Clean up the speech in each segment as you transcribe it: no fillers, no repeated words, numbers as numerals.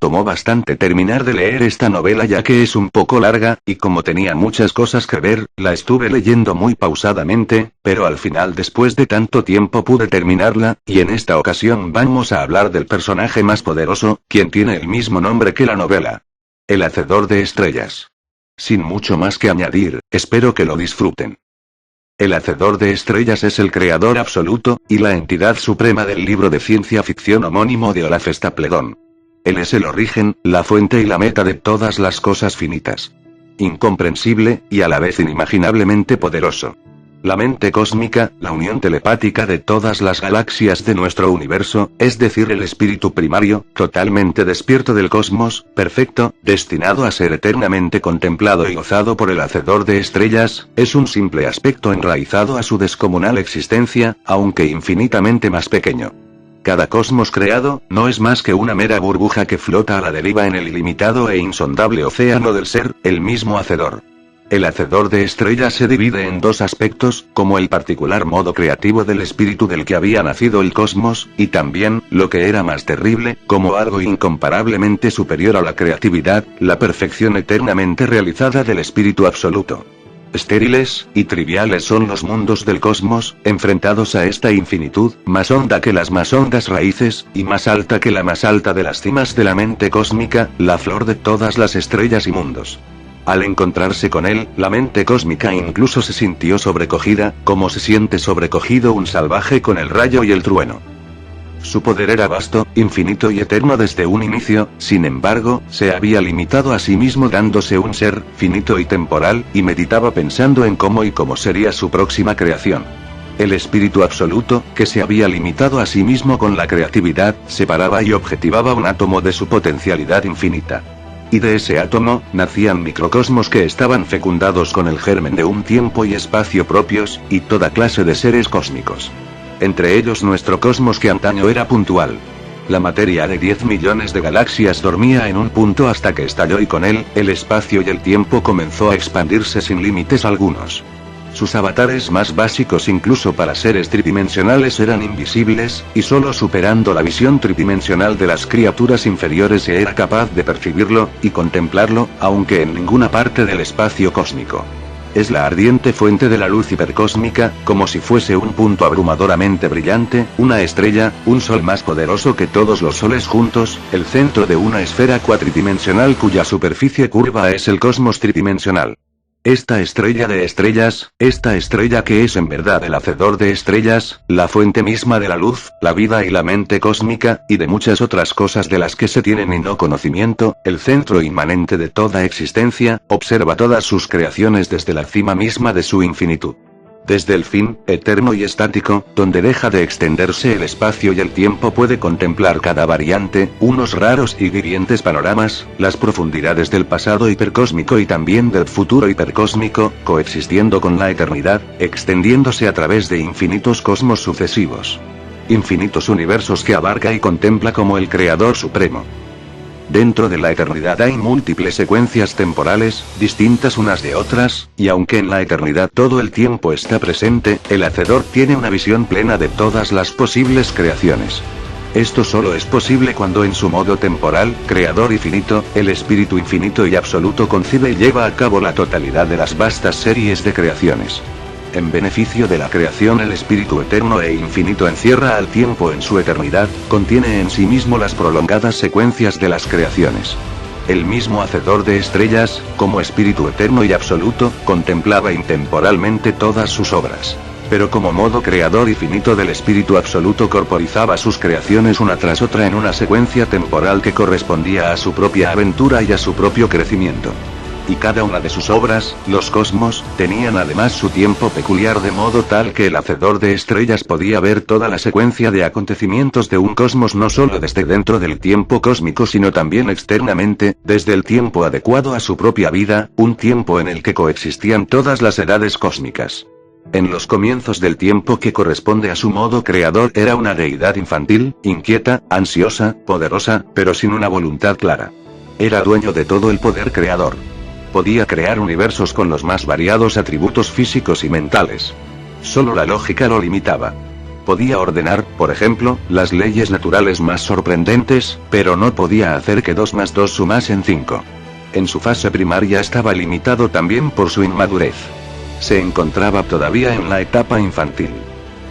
tomó bastante terminar de leer esta novela ya que es un poco larga, y como tenía muchas cosas que ver, la estuve leyendo muy pausadamente, pero al final después de tanto tiempo pude terminarla, y en esta ocasión vamos a hablar del personaje más poderoso, quien tiene el mismo nombre que la novela. El Hacedor de Estrellas. Sin mucho más que añadir, espero que lo disfruten. El Hacedor de Estrellas es el creador absoluto, y la entidad suprema del libro de ciencia ficción homónimo de Olaf Stapledon. Él es el origen, la fuente y la meta de todas las cosas finitas. Incomprensible, y a la vez inimaginablemente poderoso. La mente cósmica, la unión telepática de todas las galaxias de nuestro universo, es decir, el espíritu primario, totalmente despierto del cosmos, perfecto, destinado a ser eternamente contemplado y gozado por el Hacedor de Estrellas, es un simple aspecto enraizado a su descomunal existencia, aunque infinitamente más pequeño. Cada cosmos creado, no es más que una mera burbuja que flota a la deriva en el ilimitado e insondable océano del ser, el mismo Hacedor. El Hacedor de Estrellas se divide en dos aspectos, como el particular modo creativo del espíritu del que había nacido el cosmos, y también, lo que era más terrible, como algo incomparablemente superior a la creatividad, la perfección eternamente realizada del espíritu absoluto. Estériles y triviales son los mundos del cosmos, enfrentados a esta infinitud, más honda que las más hondas raíces, y más alta que la más alta de las cimas de la mente cósmica, la flor de todas las estrellas y mundos. Al encontrarse con él, la mente cósmica incluso se sintió sobrecogida, como se siente sobrecogido un salvaje con el rayo y el trueno. Su poder era vasto, infinito y eterno desde un inicio, sin embargo, se había limitado a sí mismo dándose un ser, finito y temporal, y meditaba pensando en cómo sería su próxima creación. El espíritu absoluto, que se había limitado a sí mismo con la creatividad, separaba y objetivaba un átomo de su potencialidad infinita. Y de ese átomo, nacían microcosmos que estaban fecundados con el germen de un tiempo y espacio propios, y toda clase de seres cósmicos. Entre ellos nuestro cosmos que antaño era puntual. La materia de 10 millones de galaxias dormía en un punto hasta que estalló y con él, el espacio y el tiempo comenzó a expandirse sin límites algunos. Sus avatares más básicos incluso para seres tridimensionales eran invisibles, y solo superando la visión tridimensional de las criaturas inferiores se era capaz de percibirlo, y contemplarlo, aunque en ninguna parte del espacio cósmico. Es la ardiente fuente de la luz hipercósmica, como si fuese un punto abrumadoramente brillante, una estrella, un sol más poderoso que todos los soles juntos, el centro de una esfera cuatridimensional cuya superficie curva es el cosmos tridimensional. Esta estrella de estrellas, esta estrella que es en verdad el Hacedor de Estrellas, la fuente misma de la luz, la vida y la mente cósmica, y de muchas otras cosas de las que se tiene ni no conocimiento, el centro inmanente de toda existencia, observa todas sus creaciones desde la cima misma de su infinitud. Desde el fin, eterno y estático, donde deja de extenderse el espacio y el tiempo puede contemplar cada variante, unos raros y hirientes panoramas, las profundidades del pasado hipercósmico y también del futuro hipercósmico, coexistiendo con la eternidad, extendiéndose a través de infinitos cosmos sucesivos. Infinitos universos que abarca y contempla como el Creador Supremo. Dentro de la eternidad hay múltiples secuencias temporales, distintas unas de otras, y aunque en la eternidad todo el tiempo está presente, el Hacedor tiene una visión plena de todas las posibles creaciones. Esto solo es posible cuando en su modo temporal, creador y finito, el espíritu infinito y absoluto concibe y lleva a cabo la totalidad de las vastas series de creaciones. En beneficio de la creación, el espíritu eterno e infinito encierra al tiempo en su eternidad, contiene en sí mismo las prolongadas secuencias de las creaciones. El mismo Hacedor de Estrellas, como espíritu eterno y absoluto, contemplaba intemporalmente todas sus obras. Pero como modo creador y finito del espíritu absoluto corporizaba sus creaciones una tras otra en una secuencia temporal que correspondía a su propia aventura y a su propio crecimiento. Y cada una de sus obras, los cosmos, tenían además su tiempo peculiar de modo tal que el Hacedor de Estrellas podía ver toda la secuencia de acontecimientos de un cosmos no solo desde dentro del tiempo cósmico sino también externamente, desde el tiempo adecuado a su propia vida, un tiempo en el que coexistían todas las edades cósmicas. En los comienzos del tiempo que corresponde a su modo creador era una deidad infantil, inquieta, ansiosa, poderosa, pero sin una voluntad clara. Era dueño de todo el poder creador. Podía crear universos con los más variados atributos físicos y mentales. Solo la lógica lo limitaba. podía ordenar, por ejemplo, las leyes naturales más sorprendentes, pero no podía hacer que 2 más 2 sumasen 5. En su fase primaria estaba limitado también por su inmadurez. Se encontraba todavía en la etapa infantil.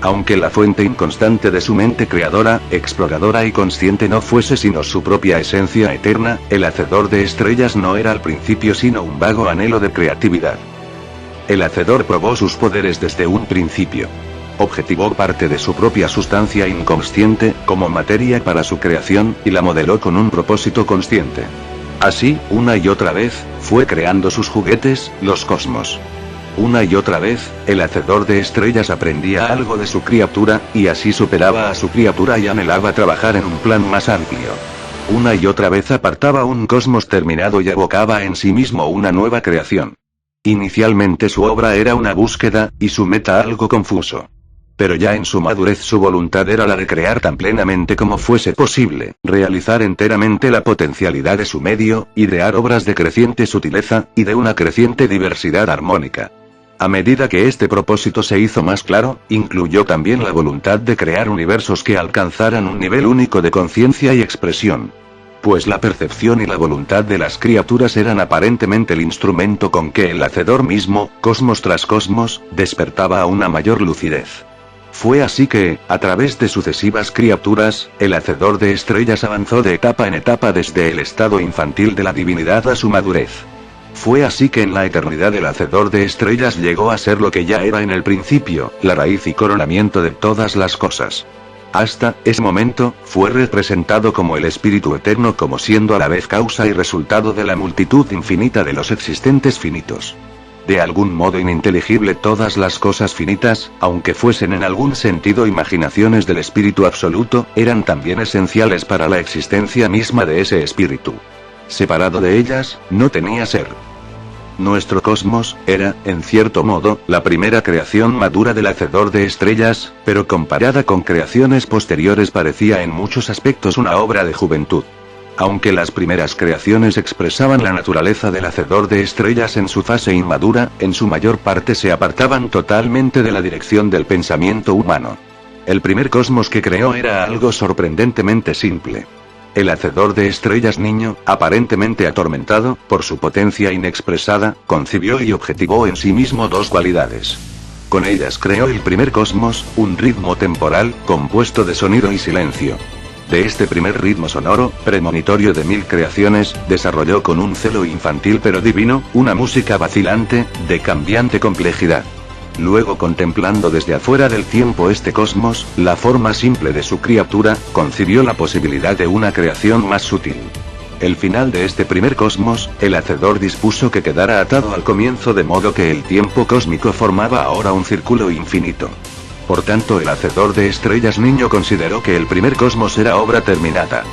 Aunque la fuente inconstante de su mente creadora, exploradora y consciente no fuese sino su propia esencia eterna, el hacedor de estrellas no era al principio sino un vago anhelo de creatividad. El hacedor probó sus poderes desde un principio. Objetivó parte de su propia sustancia inconsciente, como materia para su creación, y la modeló con un propósito consciente. Así, una y otra vez, fue creando sus juguetes, los cosmos. Una y otra vez, el hacedor de estrellas aprendía algo de su criatura, y así superaba a su criatura y anhelaba trabajar en un plan más amplio. Una y otra vez apartaba un cosmos terminado y evocaba en sí mismo una nueva creación. Inicialmente su obra era una búsqueda, y su meta algo confuso. Pero ya en su madurez su voluntad era la de crear tan plenamente como fuese posible, realizar enteramente la potencialidad de su medio, idear obras de creciente sutileza, y de una creciente diversidad armónica. A medida que este propósito se hizo más claro, incluyó también la voluntad de crear universos que alcanzaran un nivel único de conciencia y expresión. Pues la percepción y la voluntad de las criaturas eran aparentemente el instrumento con que el hacedor mismo, cosmos tras cosmos, despertaba a una mayor lucidez. Fue así que, a través de sucesivas criaturas, el hacedor de estrellas avanzó de etapa en etapa desde el estado infantil de la divinidad a su madurez. Fue así que en la eternidad el hacedor de estrellas llegó a ser lo que ya era en el principio, la raíz y coronamiento de todas las cosas. Hasta ese momento, fue representado como el espíritu eterno, como siendo a la vez causa y resultado de la multitud infinita de los existentes finitos. De algún modo ininteligible todas las cosas finitas, aunque fuesen en algún sentido imaginaciones del espíritu absoluto, eran también esenciales para la existencia misma de ese espíritu. Separado de ellas, no tenía ser. Nuestro cosmos, era, en cierto modo, la primera creación madura del hacedor de estrellas, pero comparada con creaciones posteriores parecía en muchos aspectos una obra de juventud. Aunque las primeras creaciones expresaban la naturaleza del hacedor de estrellas en su fase inmadura, en su mayor parte se apartaban totalmente de la dirección del pensamiento humano. El primer cosmos que creó era algo sorprendentemente simple. El hacedor de estrellas niño, aparentemente atormentado por su potencia inexpresada, concibió y objetivó en sí mismo 2 cualidades. Con ellas creó el primer cosmos, un ritmo temporal, compuesto de sonido y silencio. De este primer ritmo sonoro, premonitorio de 1000 creaciones, desarrolló con un celo infantil pero divino, una música vacilante, de cambiante complejidad. Luego, contemplando desde afuera del tiempo este cosmos, la forma simple de su criatura, concibió la posibilidad de una creación más sutil. El final de este primer cosmos, el hacedor dispuso que quedara atado al comienzo de modo que el tiempo cósmico formaba ahora un círculo infinito. Por tanto, el hacedor de estrellas niño consideró que el primer cosmos era obra terminada.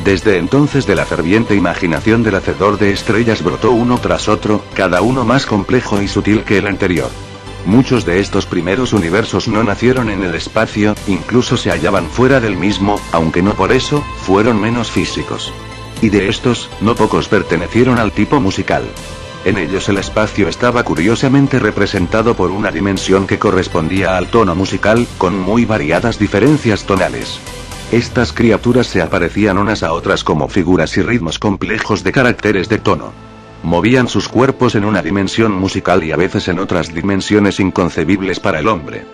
Desde entonces de la ferviente imaginación del hacedor de estrellas brotó uno tras otro, cada uno más complejo y sutil que el anterior. Muchos de estos primeros universos no nacieron en el espacio, incluso se hallaban fuera del mismo, aunque no por eso, fueron menos físicos. Y de estos, no pocos pertenecieron al tipo musical. En ellos el espacio estaba curiosamente representado por una dimensión que correspondía al tono musical, con muy variadas diferencias tonales. Estas criaturas se aparecían unas a otras como figuras y ritmos complejos de caracteres de tono. Movían sus cuerpos en una dimensión musical y a veces en otras dimensiones inconcebibles para el hombre.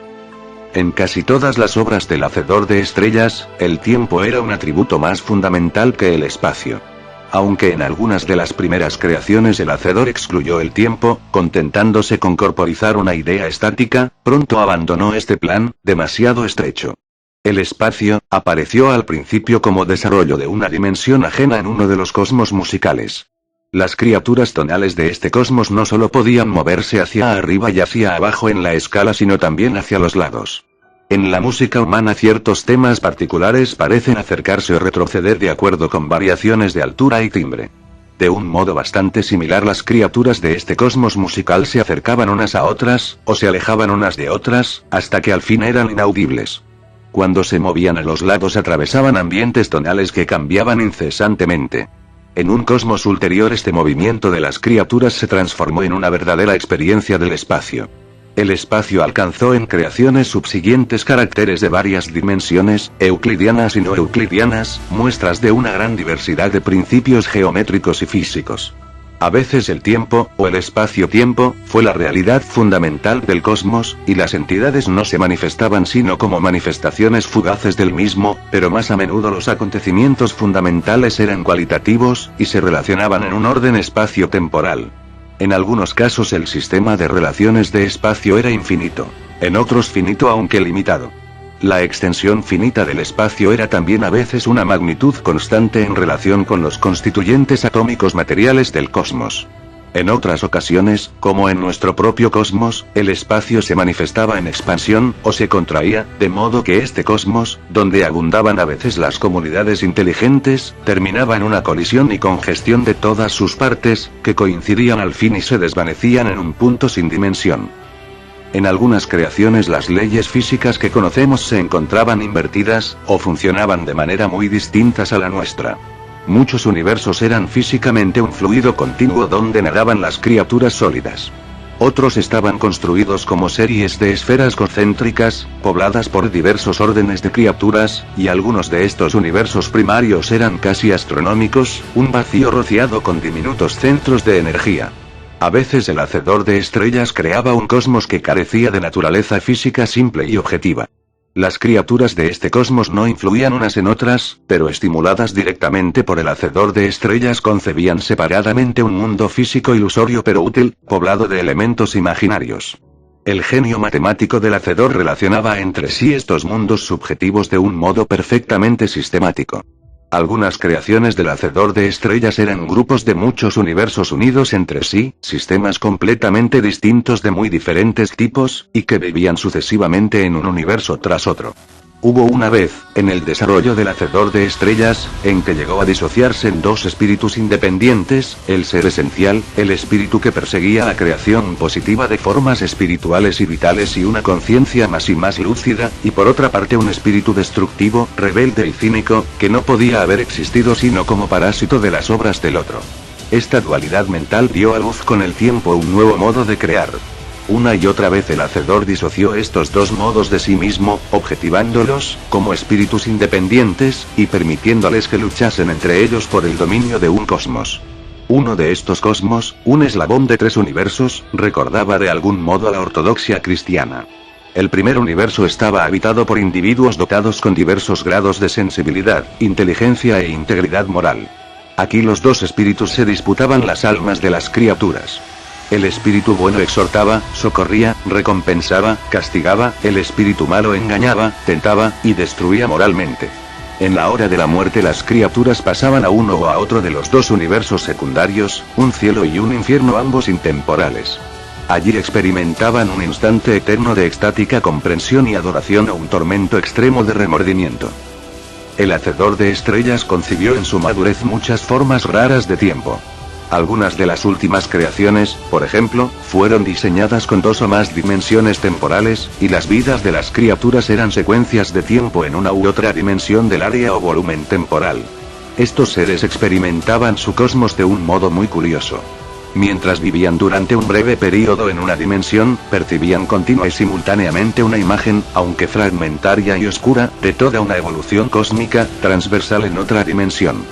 En casi todas las obras del hacedor de estrellas, el tiempo era un atributo más fundamental que el espacio. Aunque en algunas de las primeras creaciones el hacedor excluyó el tiempo, contentándose con corporizar una idea estática, pronto abandonó este plan, demasiado estrecho. El espacio, apareció al principio como desarrollo de una dimensión ajena en uno de los cosmos musicales. Las criaturas tonales de este cosmos no solo podían moverse hacia arriba y hacia abajo en la escala sino también hacia los lados. En la música humana ciertos temas particulares parecen acercarse o retroceder de acuerdo con variaciones de altura y timbre. De un modo bastante similar las criaturas de este cosmos musical se acercaban unas a otras, o se alejaban unas de otras, hasta que al fin eran inaudibles. Cuando se movían a los lados atravesaban ambientes tonales que cambiaban incesantemente. En un cosmos ulterior este movimiento de las criaturas se transformó en una verdadera experiencia del espacio. El espacio alcanzó en creaciones subsiguientes caracteres de varias dimensiones, euclidianas y no euclidianas, muestras de una gran diversidad de principios geométricos y físicos. A veces el tiempo, o el espacio-tiempo, fue la realidad fundamental del cosmos, y las entidades no se manifestaban sino como manifestaciones fugaces del mismo, pero más a menudo los acontecimientos fundamentales eran cualitativos, y se relacionaban en un orden espacio-temporal. En algunos casos el sistema de relaciones de espacio era infinito. En otros finito aunque limitado. La extensión finita del espacio era también a veces una magnitud constante en relación con los constituyentes atómicos materiales del cosmos. En otras ocasiones, como en nuestro propio cosmos, el espacio se manifestaba en expansión, o se contraía, de modo que este cosmos, donde abundaban a veces las comunidades inteligentes, terminaba en una colisión y congestión de todas sus partes, que coincidían al fin y se desvanecían en un punto sin dimensión. En algunas creaciones las leyes físicas que conocemos se encontraban invertidas, o funcionaban de manera muy distintas a la nuestra. Muchos universos eran físicamente un fluido continuo donde nadaban las criaturas sólidas. Otros estaban construidos como series de esferas concéntricas, pobladas por diversos órdenes de criaturas, y algunos de estos universos primarios eran casi astronómicos, un vacío rociado con diminutos centros de energía. A veces el hacedor de estrellas creaba un cosmos que carecía de naturaleza física simple y objetiva. Las criaturas de este cosmos no influían unas en otras, pero estimuladas directamente por el hacedor de estrellas concebían separadamente un mundo físico ilusorio pero útil, poblado de elementos imaginarios. El genio matemático del hacedor relacionaba entre sí estos mundos subjetivos de un modo perfectamente sistemático. Algunas creaciones del hacedor de estrellas eran grupos de muchos universos unidos entre sí, sistemas completamente distintos de muy diferentes tipos, y que vivían sucesivamente en un universo tras otro. Hubo una vez, en el desarrollo del hacedor de estrellas, en que llegó a disociarse en dos espíritus independientes, el ser esencial, el espíritu que perseguía la creación positiva de formas espirituales y vitales y una conciencia más y más lúcida, y por otra parte un espíritu destructivo, rebelde y cínico, que no podía haber existido sino como parásito de las obras del otro. Esta dualidad mental dio a luz con el tiempo un nuevo modo de crear. Una y otra vez el hacedor disoció estos dos modos de sí mismo, objetivándolos, como espíritus independientes, y permitiéndoles que luchasen entre ellos por el dominio de un cosmos. Uno de estos cosmos, un eslabón de tres universos, recordaba de algún modo a la ortodoxia cristiana. El primer universo estaba habitado por individuos dotados con diversos grados de sensibilidad, inteligencia e integridad moral. Aquí los dos espíritus se disputaban las almas de las criaturas. El espíritu bueno exhortaba, socorría, recompensaba, castigaba, el espíritu malo engañaba, tentaba, y destruía moralmente. En la hora de la muerte las criaturas pasaban a uno o a otro de los dos universos secundarios, un cielo y un infierno ambos intemporales. Allí experimentaban un instante eterno de extática comprensión y adoración o un tormento extremo de remordimiento. El hacedor de estrellas concibió en su madurez muchas formas raras de tiempo. Algunas de las últimas creaciones, por ejemplo, fueron diseñadas con dos o más dimensiones temporales, y las vidas de las criaturas eran secuencias de tiempo en una u otra dimensión del área o volumen temporal. Estos seres experimentaban su cosmos de un modo muy curioso. Mientras vivían durante un breve período en una dimensión, percibían continua y simultáneamente una imagen, aunque fragmentaria y oscura, de toda una evolución cósmica, transversal en otra dimensión.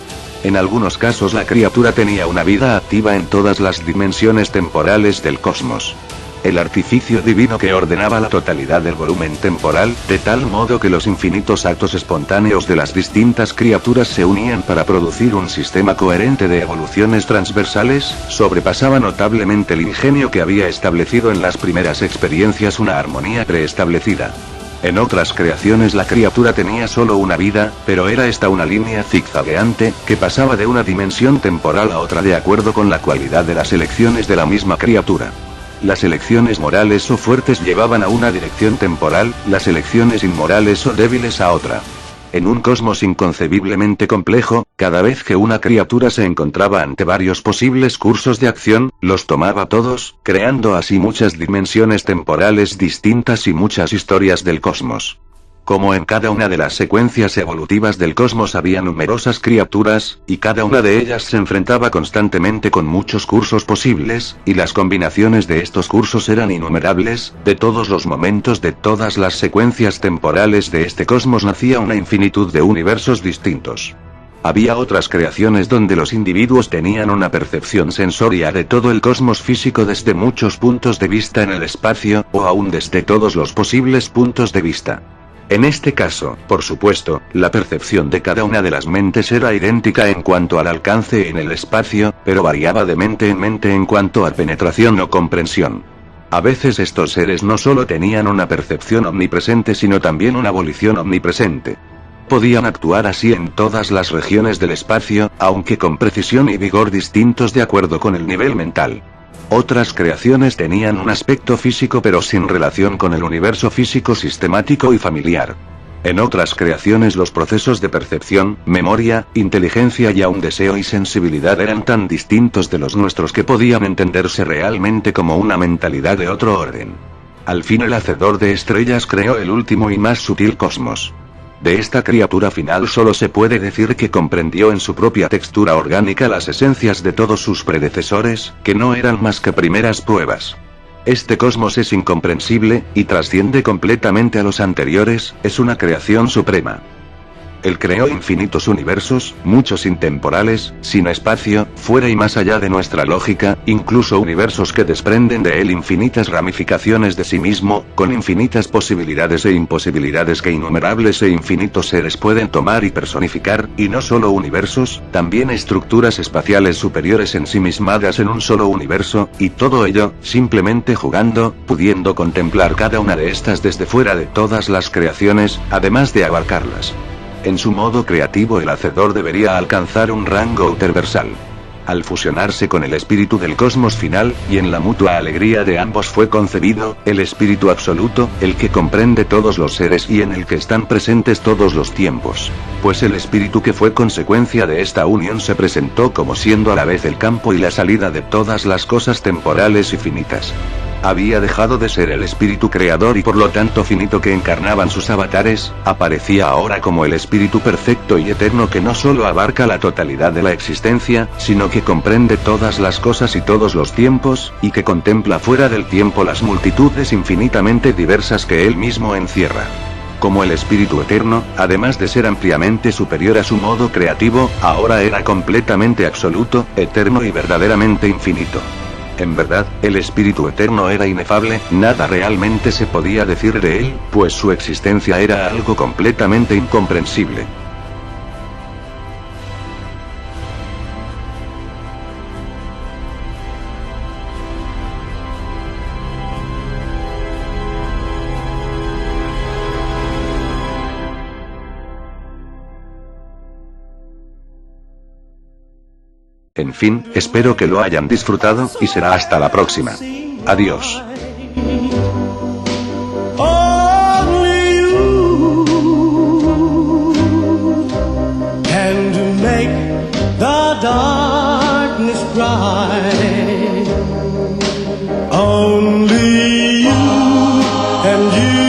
En algunos casos la criatura tenía una vida activa en todas las dimensiones temporales del cosmos. El artificio divino que ordenaba la totalidad del volumen temporal, de tal modo que los infinitos actos espontáneos de las distintas criaturas se unían para producir un sistema coherente de evoluciones transversales, sobrepasaba notablemente el ingenio que había establecido en las primeras experiencias una armonía preestablecida. En otras creaciones la criatura tenía solo una vida, pero era esta una línea zigzagueante, que pasaba de una dimensión temporal a otra de acuerdo con la cualidad de las elecciones de la misma criatura. Las elecciones morales o fuertes llevaban a una dirección temporal, las elecciones inmorales o débiles a otra. En un cosmos inconcebiblemente complejo, cada vez que una criatura se encontraba ante varios posibles cursos de acción, los tomaba todos, creando así muchas dimensiones temporales distintas y muchas historias del cosmos. Como en cada una de las secuencias evolutivas del cosmos había numerosas criaturas, y cada una de ellas se enfrentaba constantemente con muchos cursos posibles, y las combinaciones de estos cursos eran innumerables, de todos los momentos de todas las secuencias temporales de este cosmos nacía una infinitud de universos distintos. Había otras creaciones donde los individuos tenían una percepción sensoria de todo el cosmos físico desde muchos puntos de vista en el espacio, o aún desde todos los posibles puntos de vista. En este caso, por supuesto, la percepción de cada una de las mentes era idéntica en cuanto al alcance en el espacio, pero variaba de mente en cuanto a penetración o comprensión. A veces estos seres no solo tenían una percepción omnipresente sino también una volición omnipresente. Podían actuar así en todas las regiones del espacio, aunque con precisión y vigor distintos de acuerdo con el nivel mental. Otras creaciones tenían un aspecto físico pero sin relación con el universo físico sistemático y familiar. En otras creaciones los procesos de percepción, memoria, inteligencia y aun deseo y sensibilidad eran tan distintos de los nuestros que podían entenderse realmente como una mentalidad de otro orden. Al fin el hacedor de estrellas creó el último y más sutil cosmos. De esta criatura final solo se puede decir que comprendió en su propia textura orgánica las esencias de todos sus predecesores, que no eran más que primeras pruebas. Este cosmos es incomprensible, y trasciende completamente a los anteriores, es una creación suprema. Él creó infinitos universos, muchos intemporales, sin espacio, fuera y más allá de nuestra lógica, incluso universos que desprenden de él infinitas ramificaciones de sí mismo, con infinitas posibilidades e imposibilidades que innumerables e infinitos seres pueden tomar y personificar, y no solo universos, también estructuras espaciales superiores ensimismadas en un solo universo, y todo ello, simplemente jugando, pudiendo contemplar cada una de estas desde fuera de todas las creaciones, además de abarcarlas. En su modo creativo el hacedor debería alcanzar un rango universal. Al fusionarse con el espíritu del cosmos final, y en la mutua alegría de ambos fue concebido, el espíritu absoluto, el que comprende todos los seres y en el que están presentes todos los tiempos. Pues el espíritu que fue consecuencia de esta unión se presentó como siendo a la vez el campo y la salida de todas las cosas temporales y finitas. Había dejado de ser el espíritu creador y por lo tanto finito que encarnaban sus avatares, aparecía ahora como el espíritu perfecto y eterno que no solo abarca la totalidad de la existencia, sino que comprende todas las cosas y todos los tiempos, y que contempla fuera del tiempo las multitudes infinitamente diversas que él mismo encierra. Como el espíritu eterno, además de ser ampliamente superior a su modo creativo, ahora era completamente absoluto, eterno y verdaderamente infinito. En verdad, el espíritu eterno era inefable, nada realmente se podía decir de él, pues su existencia era algo completamente incomprensible. En fin, espero que lo hayan disfrutado, y será hasta la próxima. Adiós. Only you can make the darkness bright. Only you and you.